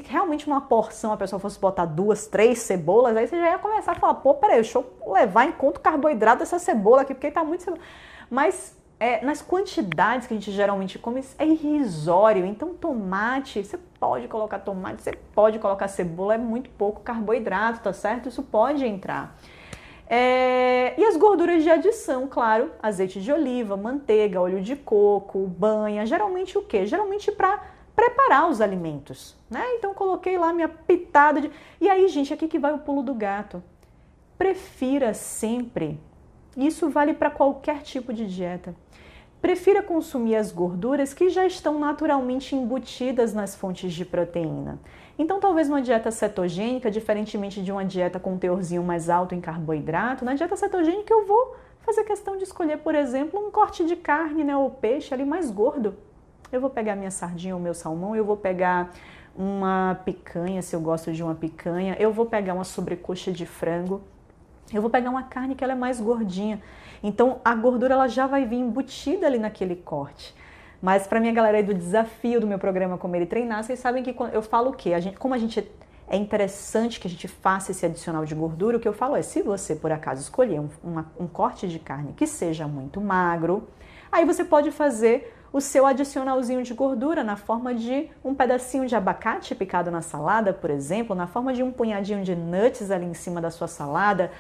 realmente numa porção a pessoa fosse botar 2, 3 cebolas, aí você já ia começar a falar, pô, peraí, deixa eu levar em conta o carboidrato dessa cebola aqui, porque tá muito cebola. Mas nas quantidades que a gente geralmente come, é irrisório. Então, tomate, você pode colocar tomate, você pode colocar cebola, é muito pouco carboidrato, tá certo? Isso pode entrar. E as gorduras de adição, claro, azeite de oliva, manteiga, óleo de coco, banha, geralmente o quê? Geralmente para preparar os alimentos, né? Então coloquei lá minha pitada de... E aí, gente, aqui que vai o pulo do gato. Prefira sempre, isso vale para qualquer tipo de dieta, prefira consumir as gorduras que já estão naturalmente embutidas nas fontes de proteína. Então, talvez uma dieta cetogênica, diferentemente de uma dieta com um teorzinho mais alto em carboidrato, na dieta cetogênica eu vou fazer questão de escolher, por exemplo, um corte de carne, né, ou peixe ali mais gordo. Eu vou pegar minha sardinha ou meu salmão, eu vou pegar uma picanha, se eu gosto de uma picanha, eu vou pegar uma sobrecoxa de frango, eu vou pegar uma carne que ela é mais gordinha. Então, a gordura ela já vai vir embutida ali naquele corte. Mas para minha galera aí do desafio do meu programa Comer e Treinar, vocês sabem que eu falo o quê? Como a gente é interessante que a gente faça esse adicional de gordura, o que eu falo é, se você por acaso escolher um corte de carne que seja muito magro, aí você pode fazer o seu adicionalzinho de gordura na forma de um pedacinho de abacate picado na salada, por exemplo, na forma de um punhadinho de nuts ali em cima da sua salada,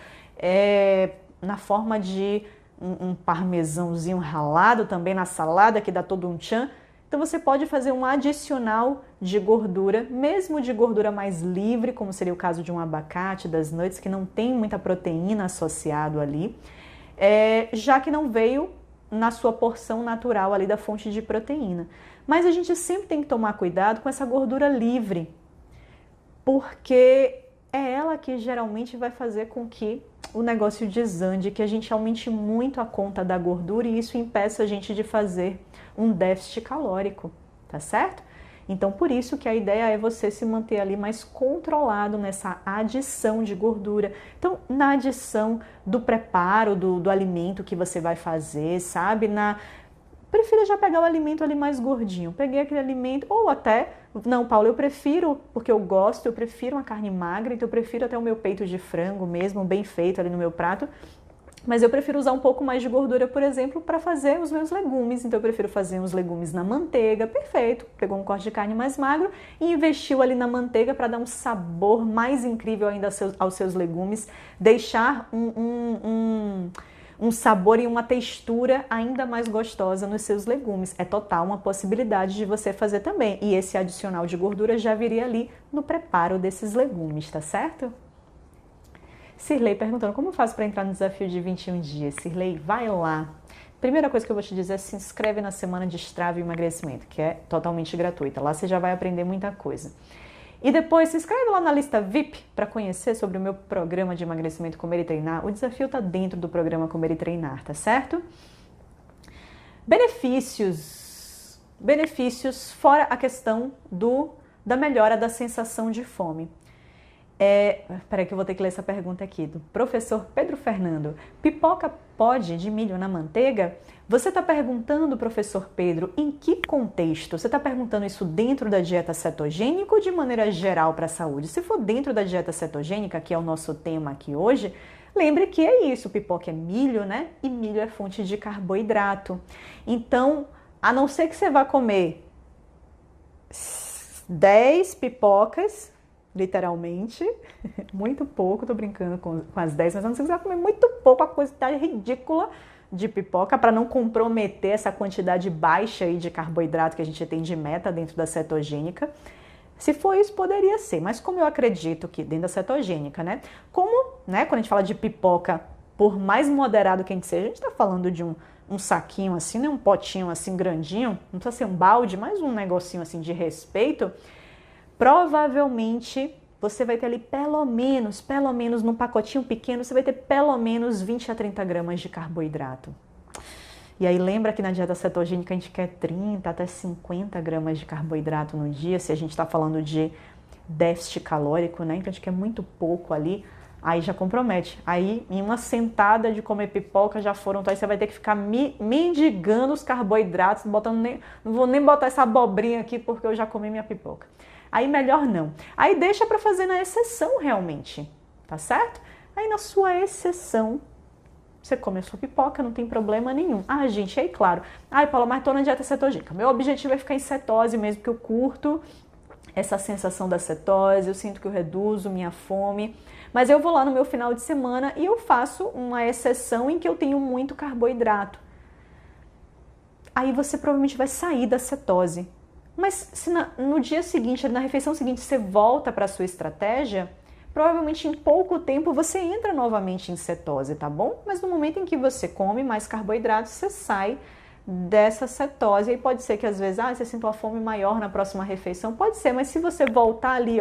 na forma de um parmesãozinho ralado também na salada, que dá todo um tchan. Então você pode fazer um adicional de gordura, mesmo de gordura mais livre, como seria o caso de um abacate, das nuts, que não tem muita proteína associado ali, já que não veio na sua porção natural ali da fonte de proteína. Mas a gente sempre tem que tomar cuidado com essa gordura livre, porque é ela que geralmente vai fazer com que o negócio desande, que a gente aumente muito a conta da gordura e isso impeça a gente de fazer um déficit calórico, tá certo? Então, por isso que a ideia é você se manter ali mais controlado nessa adição de gordura. Então, na adição do preparo do alimento que você vai fazer, sabe? Prefira já pegar o alimento ali mais gordinho. Peguei aquele alimento, ou até, não, Paulo, eu prefiro, porque eu gosto, eu prefiro uma carne magra, então eu prefiro até o meu peito de frango mesmo, bem feito ali no meu prato. Mas eu prefiro usar um pouco mais de gordura, por exemplo, para fazer os meus legumes. Então eu prefiro fazer os legumes na manteiga, perfeito. Pegou um corte de carne mais magro e investiu ali na manteiga para dar um sabor mais incrível ainda aos seus legumes, deixar um sabor e uma textura ainda mais gostosa nos seus legumes. É total uma possibilidade de você fazer também. E esse adicional de gordura já viria ali no preparo desses legumes, tá certo? Cirlei perguntando, como eu faço para entrar no desafio de 21 dias? Cirlei, vai lá. Primeira coisa que eu vou te dizer é se inscreve na Semana de Strava e Emagrecimento, que é totalmente gratuita. Lá você já vai aprender muita coisa. E depois se inscreve lá na lista VIP para conhecer sobre o meu programa de emagrecimento Comer e Treinar. O desafio está dentro do programa Comer e Treinar, tá certo? Benefícios. Benefícios fora a questão da melhora da sensação de fome. Peraí que eu vou ter que ler essa pergunta aqui, do professor Pedro Fernando. Pipoca pode de milho na manteiga? Você está perguntando, professor Pedro, em que contexto? Você está perguntando isso dentro da dieta cetogênica ou de maneira geral para a saúde? Se for dentro da dieta cetogênica, que é o nosso tema aqui hoje, lembre que é isso, pipoca é milho, né? E milho é fonte de carboidrato. Então, a não ser que você vá comer 10 pipocas, literalmente, muito pouco, tô brincando com as 10, mas a não ser que você vai comer muito pouco, a coisa tá ridícula de pipoca, para não comprometer essa quantidade baixa aí de carboidrato que a gente tem de meta dentro da cetogênica. Se for isso, poderia ser, mas como eu acredito que dentro da cetogênica, né? Como, né, quando a gente fala de pipoca, por mais moderado que a gente seja, a gente tá falando de um saquinho assim, né, um potinho assim grandinho, não precisa ser um balde, mas um negocinho assim de respeito. Provavelmente você vai ter ali pelo menos num pacotinho pequeno, você vai ter pelo menos 20 a 30 gramas de carboidrato. E aí lembra que na dieta cetogênica a gente quer 30 até 50 gramas de carboidrato no dia, se a gente está falando de déficit calórico, né? Então a gente quer muito pouco ali, aí já compromete. Aí em uma sentada de comer pipoca já foram, então aí você vai ter que ficar mendigando os carboidratos, não vou nem botar essa abobrinha aqui porque eu já comi minha pipoca. Aí melhor não. Aí deixa para fazer na exceção realmente, tá certo? Aí na sua exceção, você come a sua pipoca, não tem problema nenhum. Ah, gente, aí claro. Ai, Paula, mas tô na dieta cetogênica. Meu objetivo é ficar em cetose mesmo, porque eu curto essa sensação da cetose, eu sinto que eu reduzo minha fome. Mas eu vou lá no meu final de semana e eu faço uma exceção em que eu tenho muito carboidrato. Aí você provavelmente vai sair da cetose. Mas se no dia seguinte, na refeição seguinte, você volta para a sua estratégia, provavelmente em pouco tempo você entra novamente em cetose, tá bom? Mas no momento em que você come mais carboidratos, você sai dessa cetose. E pode ser que às vezes, você sinta uma fome maior na próxima refeição. Pode ser, mas se você voltar ali,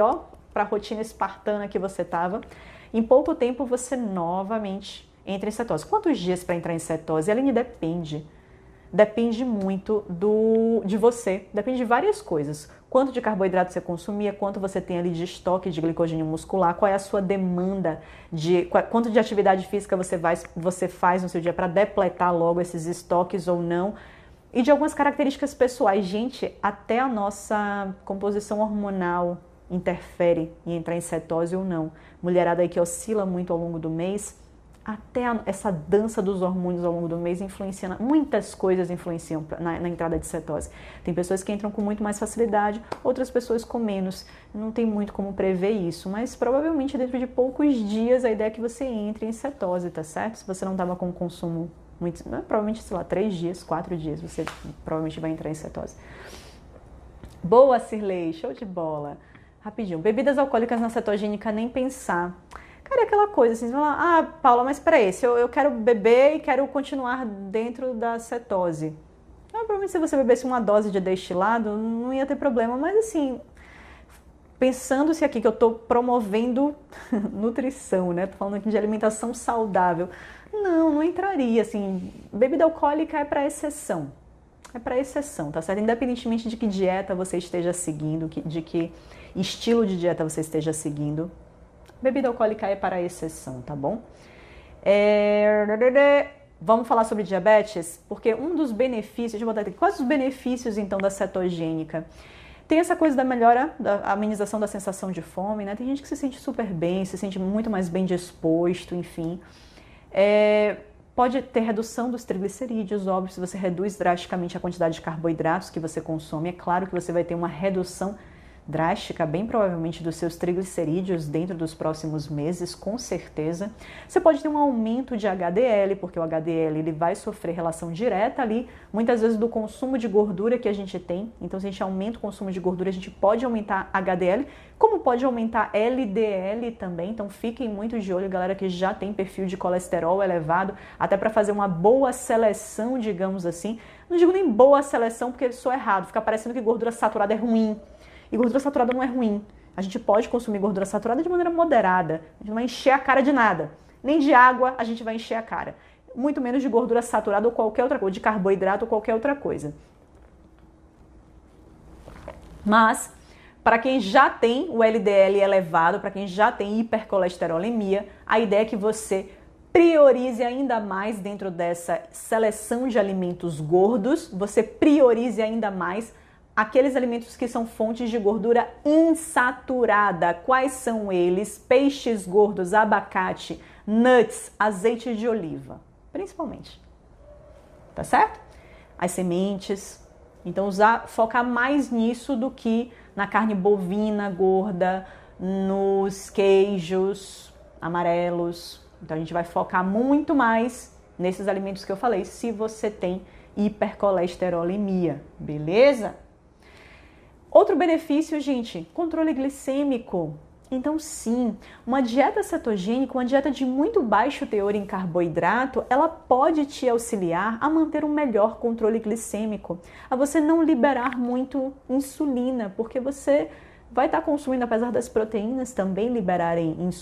para a rotina espartana que você estava, em pouco tempo você novamente entra em cetose. Quantos dias para entrar em cetose? Aline, depende. Depende muito de você, depende de várias coisas. Quanto de carboidrato você consumia, quanto você tem ali de estoque de glicogênio muscular, qual é a sua demanda, quanto de atividade física você faz no seu dia para depletar logo esses estoques ou não. E de algumas características pessoais. Gente, até a nossa composição hormonal interfere em entrar em cetose ou não. Mulherada aí que oscila muito ao longo do mês, até essa dança dos hormônios ao longo do mês influencia, muitas coisas influenciam na entrada de cetose. Tem pessoas que entram com muito mais facilidade, outras pessoas com menos. Não tem muito como prever isso, mas provavelmente dentro de poucos dias a ideia é que você entre em cetose, tá certo? Se você não estava com consumo muito, provavelmente, sei lá, 3 dias, 4 dias, você provavelmente vai entrar em cetose. Boa, Cirlei, show de bola. Rapidinho, bebidas alcoólicas na cetogênica, nem pensar. Cara, é aquela coisa assim, você fala, Paula, mas peraí, se eu quero beber e quero continuar dentro da cetose. Provavelmente se você bebesse uma dose de destilado, não ia ter problema, mas assim, pensando-se aqui que eu tô promovendo nutrição, né? Tô falando aqui de alimentação saudável. Não entraria, assim, bebida alcoólica é para exceção. É para exceção, tá certo? Independentemente de que dieta você esteja seguindo, de que estilo de dieta você esteja seguindo, bebida alcoólica é para exceção, tá bom? Vamos falar sobre diabetes? Porque um dos benefícios, deixa eu botar aqui, quais os benefícios então da cetogênica? Tem essa coisa da melhora, da amenização da sensação de fome, né? Tem gente que se sente super bem, se sente muito mais bem disposto, enfim. Pode ter redução dos triglicerídeos, óbvio, se você reduz drasticamente a quantidade de carboidratos que você consome, é claro que você vai ter uma redução drástica, bem provavelmente, dos seus triglicerídeos dentro dos próximos meses, com certeza. Você pode ter um aumento de HDL, porque o HDL ele vai sofrer relação direta ali, muitas vezes, do consumo de gordura que a gente tem. Então, se a gente aumenta o consumo de gordura, a gente pode aumentar HDL, como pode aumentar LDL também. Então, fiquem muito de olho, galera que já tem perfil de colesterol elevado, até para fazer uma boa seleção, digamos assim. Não digo nem boa seleção, porque eu sou errado, fica parecendo que gordura saturada é ruim. E gordura saturada não é ruim. A gente pode consumir gordura saturada de maneira moderada. A gente não vai encher a cara de nada. Nem de água a gente vai encher a cara. Muito menos de gordura saturada ou qualquer outra coisa, de carboidrato ou qualquer outra coisa. Mas, para quem já tem o LDL elevado, para quem já tem hipercolesterolemia, a ideia é que você priorize ainda mais dentro dessa seleção de alimentos gordos, você priorize ainda mais aqueles alimentos que são fontes de gordura insaturada. Quais são eles? Peixes gordos, abacate, nuts, azeite de oliva, principalmente. Tá certo? As sementes. Então, focar mais nisso do que na carne bovina gorda, nos queijos amarelos. Então, a gente vai focar muito mais nesses alimentos que eu falei, se você tem hipercolesterolemia, beleza? Outro benefício, gente, controle glicêmico. Então, sim, uma dieta cetogênica, uma dieta de muito baixo teor em carboidrato, ela pode te auxiliar a manter um melhor controle glicêmico, a você não liberar muito insulina, porque você vai estar consumindo, apesar das proteínas também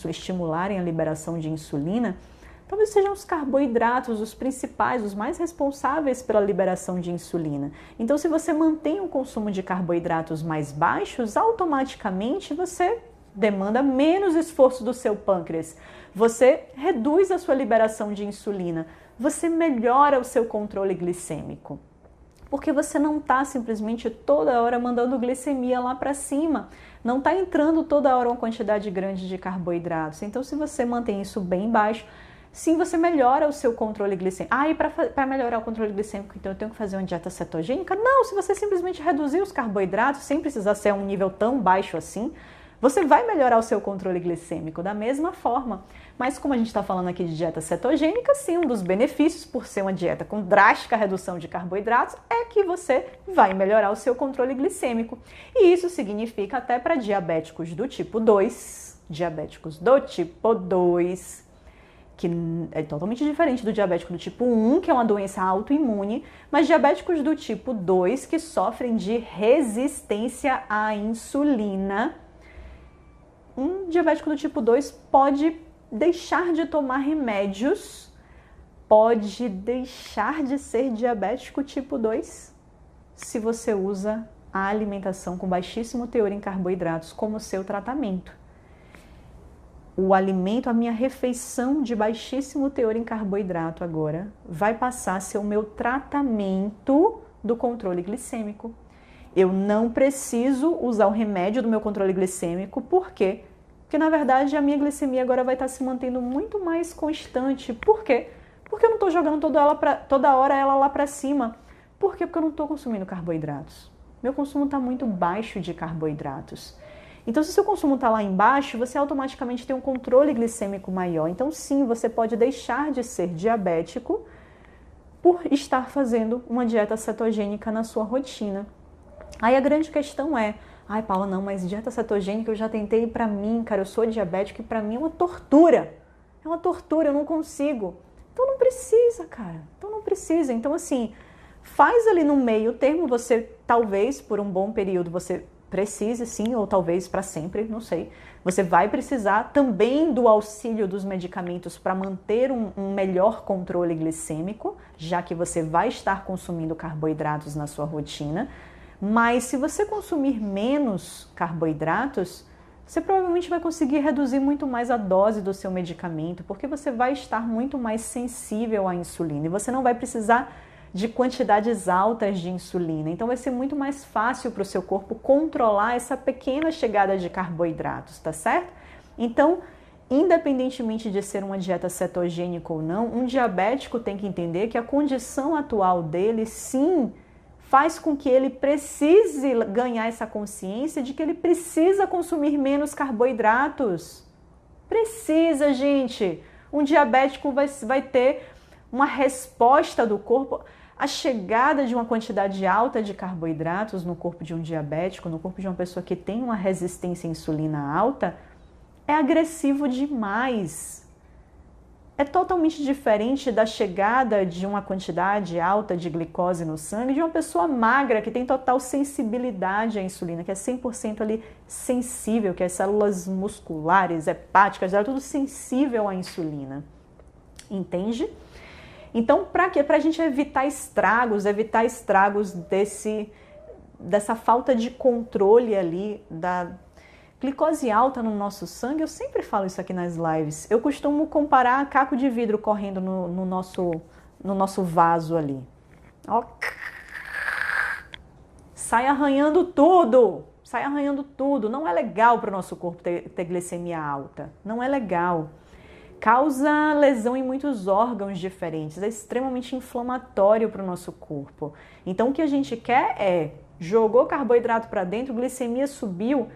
estimularem a liberação de insulina, talvez sejam os carboidratos os principais, os mais responsáveis pela liberação de insulina. Então, se você mantém o consumo de carboidratos mais baixos, automaticamente você demanda menos esforço do seu pâncreas, você reduz a sua liberação de insulina, você melhora o seu controle glicêmico. Porque você não está simplesmente toda hora mandando glicemia lá para cima, não está entrando toda hora uma quantidade grande de carboidratos. Então, se você mantém isso bem baixo, sim, você melhora o seu controle glicêmico. Ah, e para melhorar o controle glicêmico, então eu tenho que fazer uma dieta cetogênica? Não, se você simplesmente reduzir os carboidratos, sem precisar ser a um nível tão baixo assim, você vai melhorar o seu controle glicêmico da mesma forma. Mas como a gente está falando aqui de dieta cetogênica, sim, um dos benefícios por ser uma dieta com drástica redução de carboidratos é que você vai melhorar o seu controle glicêmico. E isso significa até para diabéticos do tipo 2, que é totalmente diferente do diabético do tipo 1, que é uma doença autoimune, mas diabéticos do tipo 2 que sofrem de resistência à insulina. Um diabético do tipo 2 pode deixar de tomar remédios, pode deixar de ser diabético tipo 2 se você usa a alimentação com baixíssimo teor em carboidratos como seu tratamento. O alimento, a minha refeição de baixíssimo teor em carboidrato agora vai passar a ser o meu tratamento do controle glicêmico. Eu não preciso usar o remédio do meu controle glicêmico, por quê? Porque, na verdade, a minha glicemia agora vai estar se mantendo muito mais constante. Por quê? Porque eu não estou jogando toda hora ela lá para cima. Por quê? Porque eu não estou consumindo carboidratos. Meu consumo está muito baixo de carboidratos. Então, se o seu consumo está lá embaixo, você automaticamente tem um controle glicêmico maior. Então, sim, você pode deixar de ser diabético por estar fazendo uma dieta cetogênica na sua rotina. Aí a grande questão é, ai Paula, não, mas dieta cetogênica eu já tentei e pra mim, cara, eu sou diabético e pra mim é uma tortura. É uma tortura, eu não consigo. Então não precisa, cara. Então não precisa. Então assim, faz ali no meio termo, você talvez por um bom período você precise sim, ou talvez para sempre, não sei. Você vai precisar também do auxílio dos medicamentos para manter um melhor controle glicêmico, já que você vai estar consumindo carboidratos na sua rotina. Mas se você consumir menos carboidratos, você provavelmente vai conseguir reduzir muito mais a dose do seu medicamento, porque você vai estar muito mais sensível à insulina e você não vai precisar de quantidades altas de insulina. Então vai ser muito mais fácil para o seu corpo controlar essa pequena chegada de carboidratos, tá certo? Então, independentemente de ser uma dieta cetogênica ou não, um diabético tem que entender que a condição atual dele, sim, faz com que ele precise ganhar essa consciência de que ele precisa consumir menos carboidratos. Precisa, gente. Um diabético vai ter uma resposta do corpo. A chegada de uma quantidade alta de carboidratos no corpo de um diabético, no corpo de uma pessoa que tem uma resistência à insulina alta, é agressivo demais. é totalmente diferente da chegada de uma quantidade alta de glicose no sangue de uma pessoa magra que tem total sensibilidade à insulina, que é 100% ali sensível, que as células musculares, hepáticas, é tudo sensível à insulina. Entende? Então, para quê? Para a gente evitar estragos dessa falta de controle ali da glicose alta no nosso sangue. Eu sempre falo isso aqui nas lives. Eu costumo comparar caco de vidro correndo no nosso vaso ali. Ó. Sai arranhando tudo! Sai arranhando tudo. Não é legal para o nosso corpo ter glicemia alta. Não é legal. Causa lesão em muitos órgãos diferentes. É extremamente inflamatório para o nosso corpo. Então, o que a gente quer é, jogou carboidrato para dentro, glicemia subiu,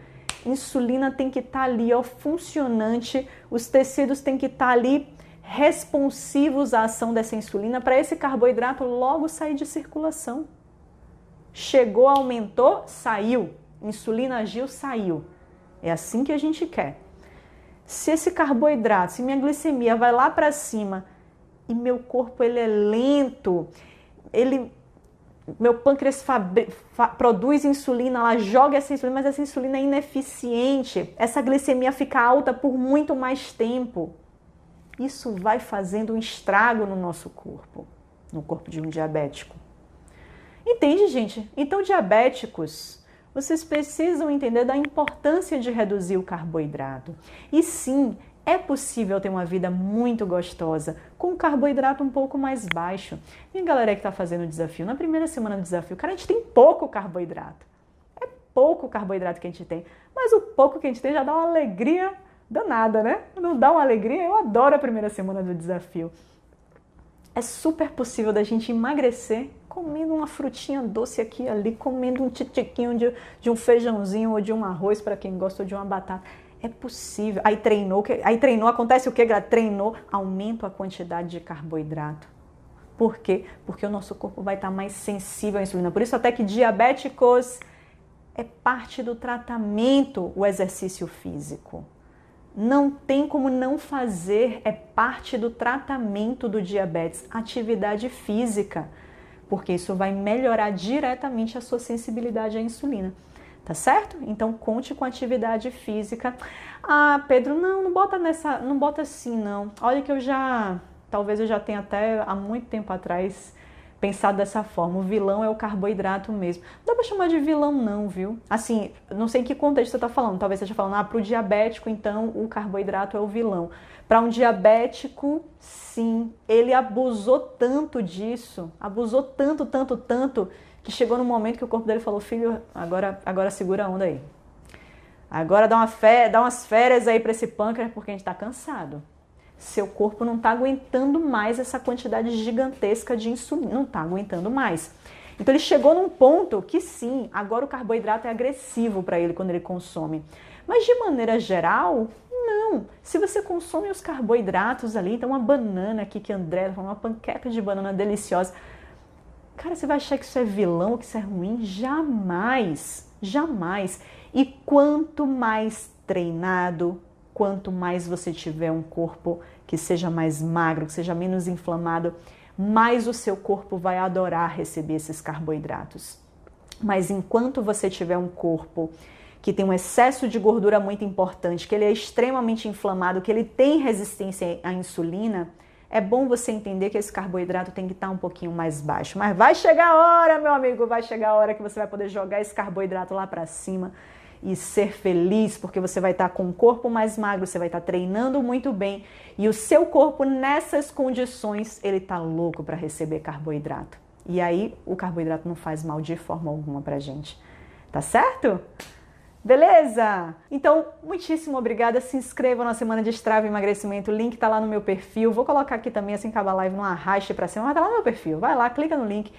insulina tem que estar ali, ó, funcionante, os tecidos têm que estar ali responsivos à ação dessa insulina para esse carboidrato logo sair de circulação. Chegou, aumentou, saiu. Insulina agiu, saiu. É assim que a gente quer. Se esse carboidrato, se minha glicemia vai lá para cima e meu corpo ele é lento, meu pâncreas produz insulina, ela joga essa insulina, mas essa insulina é ineficiente. Essa glicemia fica alta por muito mais tempo. Isso vai fazendo um estrago no nosso corpo, no corpo de um diabético. Entende, gente? Então, diabéticos, vocês precisam entender da importância de reduzir o carboidrato. E sim, é possível ter uma vida muito gostosa com um carboidrato um pouco mais baixo. E a galera que está fazendo o desafio, na primeira semana do desafio, cara, a gente tem pouco carboidrato. É pouco carboidrato que a gente tem. Mas o pouco que a gente tem já dá uma alegria danada, né? Não dá uma alegria? Eu adoro a primeira semana do desafio. É super possível da gente emagrecer comendo uma frutinha doce aqui e ali, comendo um titiquinho de um feijãozinho ou de um arroz para quem gosta, ou de uma batata. É possível. Aí treinou, acontece o quê? Treinou, aumenta a quantidade de carboidrato. Por quê? Porque o nosso corpo vai estar mais sensível à insulina. Por isso até que diabéticos é parte do tratamento o exercício físico. Não tem como não fazer, é parte do tratamento do diabetes, atividade física, porque isso vai melhorar diretamente a sua sensibilidade à insulina. Tá certo? Então conte com atividade física. Ah, Pedro, não bota assim não. Olha que talvez eu já tenha até há muito tempo atrás pensado dessa forma. O vilão é o carboidrato mesmo. Não dá pra chamar de vilão não, viu? Assim, não sei em que contexto você tá falando. Talvez você esteja falando, pro diabético, então o carboidrato é o vilão. Para um diabético, sim, ele abusou tanto disso, abusou tanto, que chegou no momento que o corpo dele falou, filho, agora segura a onda aí. Agora dá umas férias aí para esse pâncreas, porque a gente está cansado. Seu corpo não está aguentando mais essa quantidade gigantesca de insulina, não está aguentando mais. Então ele chegou num ponto que sim, agora o carboidrato é agressivo para ele quando ele consome. Mas de maneira geral, não. Se você consome os carboidratos ali, então uma banana aqui que André falou, uma panqueca de banana deliciosa, cara, você vai achar que isso é vilão, que isso é ruim? Jamais, jamais. E quanto mais treinado, quanto mais você tiver um corpo que seja mais magro, que seja menos inflamado, mais o seu corpo vai adorar receber esses carboidratos. Mas enquanto você tiver um corpo que tem um excesso de gordura muito importante, que ele é extremamente inflamado, que ele tem resistência à insulina, é bom você entender que esse carboidrato tem que estar um pouquinho mais baixo. Mas vai chegar a hora, meu amigo, vai chegar a hora que você vai poder jogar esse carboidrato lá para cima e ser feliz, porque você vai estar com um corpo mais magro, você vai estar treinando muito bem e o seu corpo nessas condições, ele tá louco para receber carboidrato. E aí o carboidrato não faz mal de forma alguma pra gente. Tá certo? Beleza? Então, muitíssimo obrigada. Se inscreva na Semana de Strava Emagrecimento. O link tá lá no meu perfil. Vou colocar aqui também, assim que acabar a live, não arraste pra cima, mas tá lá no meu perfil. Vai lá, clica no link,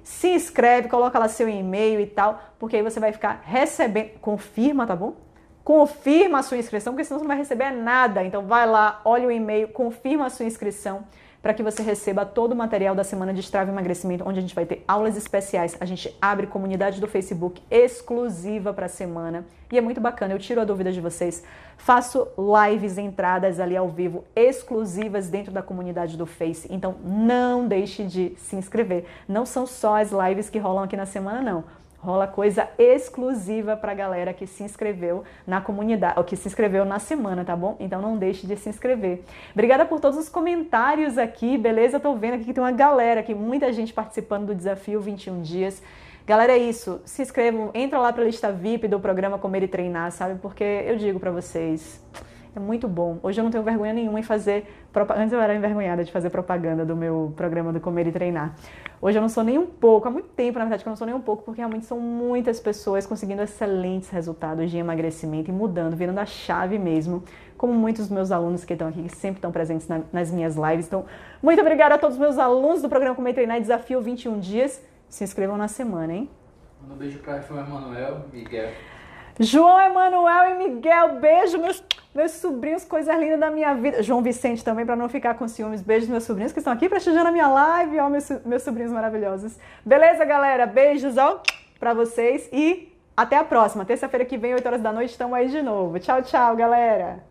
se inscreve, coloca lá seu e-mail e tal, porque aí você vai ficar recebendo. Confirma, tá bom? Confirma a sua inscrição, porque senão você não vai receber nada. Então vai lá, olha o e-mail, confirma a sua inscrição para que você receba todo o material da Semana de Destrave e Emagrecimento, onde a gente vai ter aulas especiais. A gente abre comunidade do Facebook exclusiva para a semana. E é muito bacana, eu tiro a dúvida de vocês. Faço lives, entradas ali ao vivo, exclusivas dentro da comunidade do Face. Então não deixe de se inscrever. Não são só as lives que rolam aqui na semana, não. Rola coisa exclusiva pra galera que se inscreveu na comunidade, ou que se inscreveu na semana, tá bom? Então não deixe de se inscrever. Obrigada por todos os comentários aqui, beleza? Eu tô vendo aqui que tem uma galera aqui, muita gente participando do desafio 21 dias. Galera, é isso. Se inscrevam, entra lá pra lista VIP do programa Comer e Treinar, sabe? Porque eu digo pra vocês, é muito bom. Hoje eu não tenho vergonha nenhuma em fazer propaganda. Antes eu era envergonhada de fazer propaganda do meu programa do Comer e Treinar. Hoje eu não sou nem um pouco, há muito tempo na verdade que eu não sou nem um pouco, porque realmente são muitas pessoas conseguindo excelentes resultados de emagrecimento e mudando, virando a chave mesmo, como muitos dos meus alunos que estão aqui, que sempre estão presentes nas minhas lives. Então, muito obrigada a todos os meus alunos do programa Comer e Treinar Desafio 21 Dias. Se inscrevam na semana, hein? Um beijo para João Emanuel, Miguel. João Emanuel e Miguel, beijo, meus sobrinhos, coisas lindas da minha vida. João Vicente também, para não ficar com ciúmes. Beijos meus sobrinhos que estão aqui prestigiando a minha live. Ó, meus sobrinhos maravilhosos. Beleza, galera? Beijos, ó, pra vocês e até a próxima. Terça-feira que vem, 8 horas da noite, estamos aí de novo. Tchau, tchau, galera.